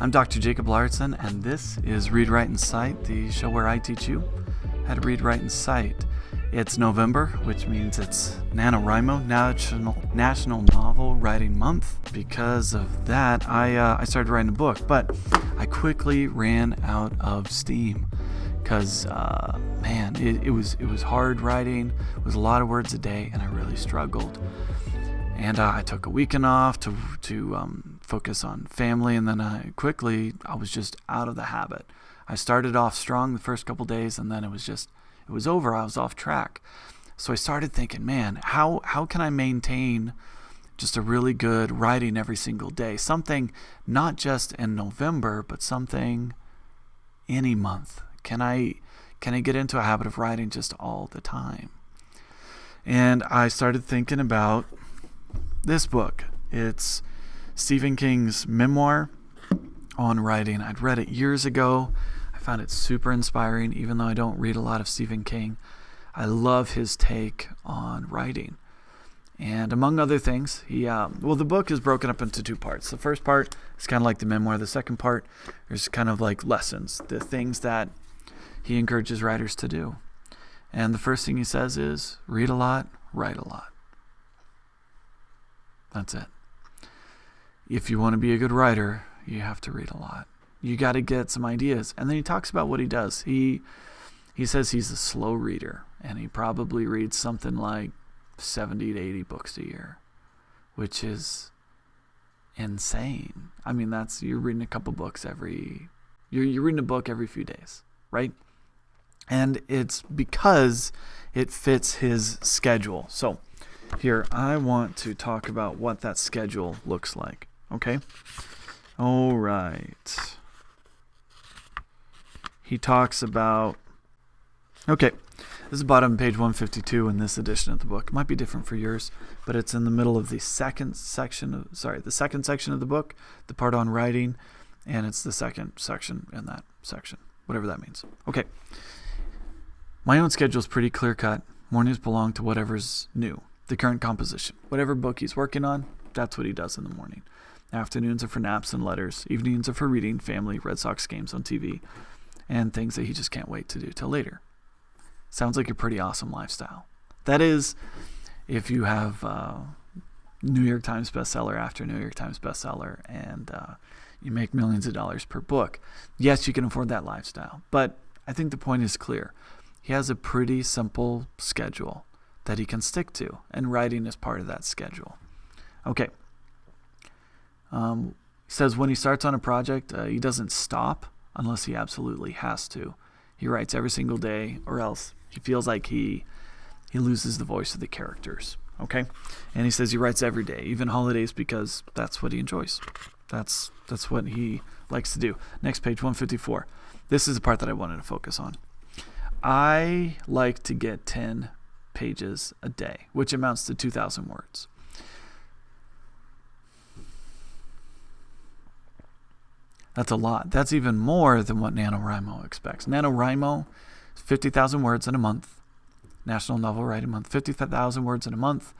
I'm Dr. Jacob Lauritzen, and this is Read, Write, and Cite, the show where I teach you how to read, write, and cite. It's November, which means it's NaNoWriMo, National Novel Writing Month. Because of that, I started writing a book, but I quickly ran out of steam because, it was hard writing. It was a lot of words a day, and I really struggled. And I took a weekend off to focus on family, and then I was just out of the habit. I started off strong the first couple days, and then it was over. I was off track. So I started thinking, man, how can I maintain just a really good writing every single day? Something not just in November, but something any month. Can I get into a habit of writing just all the time? And I started thinking about this book. It's Stephen King's memoir on writing. I'd read it years ago. I found it super inspiring, even though I don't read a lot of Stephen King. I love his take on writing. And among other things, the book is broken up into two parts. The first part is kind of like the memoir. The second part is kind of like lessons, the things that he encourages writers to do. And the first thing he says is, read a lot, write a lot. That's it. If you want to be a good writer, you have to read a lot. You got to get some ideas. And then he talks about what he does. He says he's a slow reader, and he probably reads something like 70 to 80 books a year, which is insane. I mean, you're reading a couple books you're reading a book every few days, right? And it's because it fits his schedule. So here, I want to talk about what that schedule looks like. Okay? All right. He talks about... Okay. This is bottom page 152 in this edition of the book. It might be different for yours, but it's in the middle of the second section of the book, the part on writing, and it's the second section in that section, whatever that means. Okay. My own schedule is pretty clear-cut. Mornings belong to whatever's new. The current composition. Whatever book he's working on, that's what he does in the morning. Afternoons are for naps and letters. Evenings are for reading, family, Red Sox games on TV, and things that he just can't wait to do till later. Sounds like a pretty awesome lifestyle. That is, if you have New York Times bestseller after New York Times bestseller, and you make millions of dollars per book. Yes, you can afford that lifestyle, but I think the point is clear. He has a pretty simple schedule that he can stick to, and writing is part of that schedule. Okay. He says when he starts on a project, he doesn't stop unless he absolutely has to. He writes every single day, or else he feels like he loses the voice of the characters. Okay? And he says he writes every day, even holidays, because that's what he enjoys. That's what he likes to do. Next page, 154. This is the part that I wanted to focus on. I like to get 10 pages a day, which amounts to 2,000 words. That's a lot. That's even more than what NaNoWriMo expects. NaNoWriMo is 50,000 words in a month. National Novel Writing Month, 50,000 words in a month.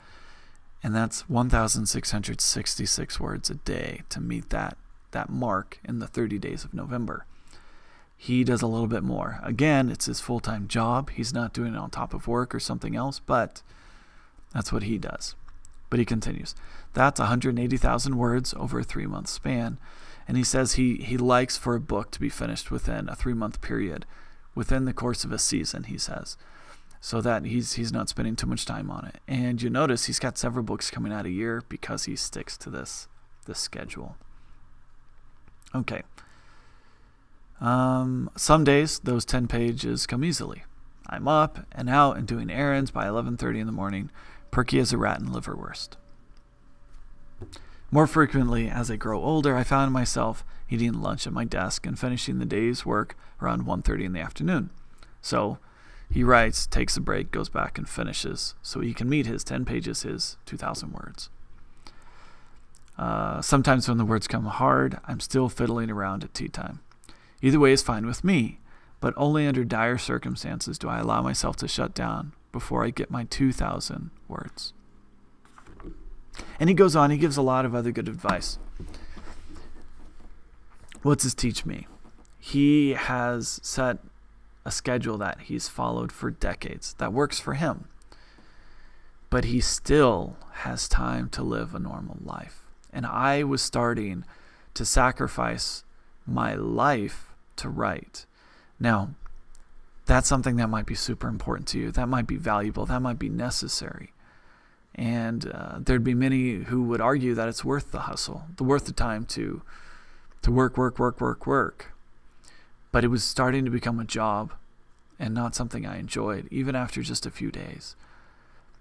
And that's 1,666 words a day to meet that mark in the 30 days of November. He does a little bit more. Again, it's his full-time job. He's not doing it on top of work or something else, but that's what he does. But he continues. That's 180,000 words over a 3-month span. And he says he likes for a book to be finished within a 3-month period, within the course of a season, he says, so that he's not spending too much time on it. And you notice he's got several books coming out a year because he sticks to this schedule. Okay. Some days those 10 pages come easily. I'm up and out and doing errands by 11:30 in the morning, perky as a rat in liverwurst. More frequently, as I grow older, I found myself eating lunch at my desk and finishing the day's work around 1:30 in the afternoon. So he writes, takes a break, goes back and finishes so he can meet his 10 pages, his 2,000 words. Sometimes when the words come hard, I'm still fiddling around at tea time. Either way is fine with me, but only under dire circumstances do I allow myself to shut down before I get my 2,000 words. And he goes on, he gives a lot of other good advice. What's his teach me? He has set a schedule that he's followed for decades that works for him. But he still has time to live a normal life. And I was starting to sacrifice my life to write. Now, that's something that might be super important to you. That might be valuable. That might be necessary. And there'd be many who would argue that it's worth the hustle, worth the time to work. But it was starting to become a job and not something I enjoyed, even after just a few days.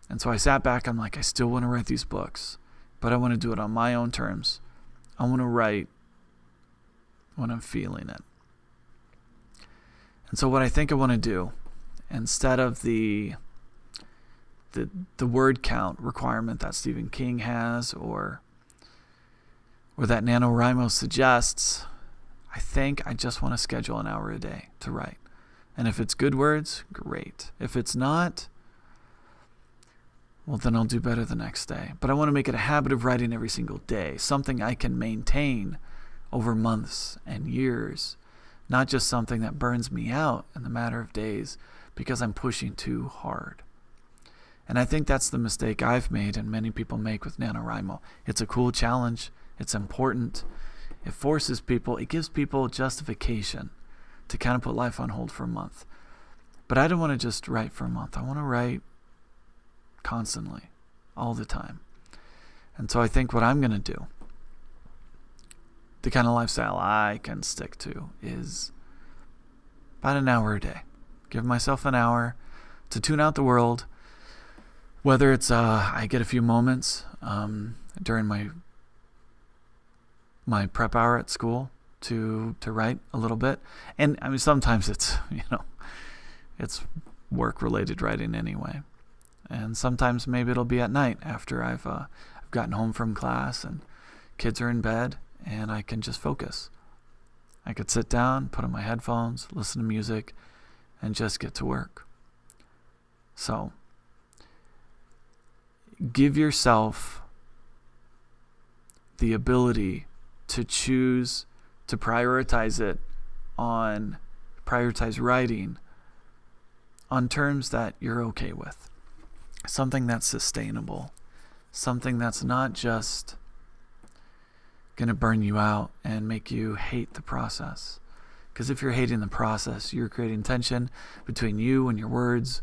And so I sat back. I'm like, I still want to write these books, but I want to do it on my own terms. I want to write when I'm feeling it. And so what I think I want to do, instead of the word count requirement that Stephen King has or that NaNoWriMo suggests, I think I just want to schedule an hour a day to write. And if it's good words, great. If it's not, well, then I'll do better the next day. But I want to make it a habit of writing every single day, something I can maintain over months and years, not just something that burns me out in the matter of days because I'm pushing too hard. And I think that's the mistake I've made and many people make with NaNoWriMo. It's a cool challenge. It's important. It forces people, it gives people justification to kind of put life on hold for a month. But I don't want to just write for a month. I want to write constantly, all the time. And so I think what I'm going to do, the kind of lifestyle I can stick to, is about an hour a day. Give myself an hour to tune out the world, whether it's I get a few moments during my prep hour at school to write a little bit. And I mean, sometimes it's, it's work-related writing anyway. And sometimes maybe it'll be at night after I've gotten home from class and kids are in bed and I can just focus. I could sit down, put on my headphones, listen to music, and just get to work. So, give yourself the ability to choose to prioritize writing on terms that you're okay with. Something that's sustainable. Something that's not just going to burn you out and make you hate the process. Because if you're hating the process, you're creating tension between you and your words,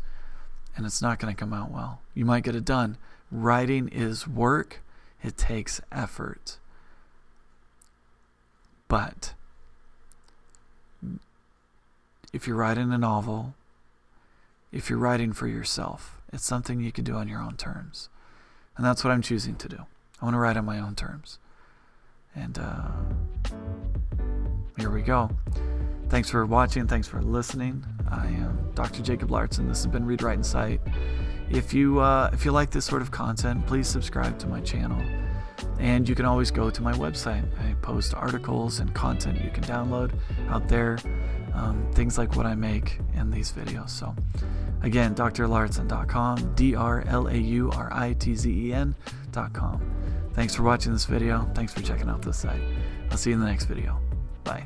and it's not going to come out well. You might get it done. Writing is work. It takes effort. But if you're writing a novel, if you're writing for yourself, it's something you can do on your own terms. And that's what I'm choosing to do. I want to write on my own terms. And here we go. Thanks for watching. Thanks for listening. I am Dr. Jacob Lauritzen. This has been Read, Write, and Cite. If you like this sort of content, please subscribe to my channel. And you can always go to my website. I post articles and content you can download out there. Things like what I make in these videos. So again, drlauritzen.com, drlauritzen.com. Thanks for watching this video. Thanks for checking out this site. I'll see you in the next video. Bye.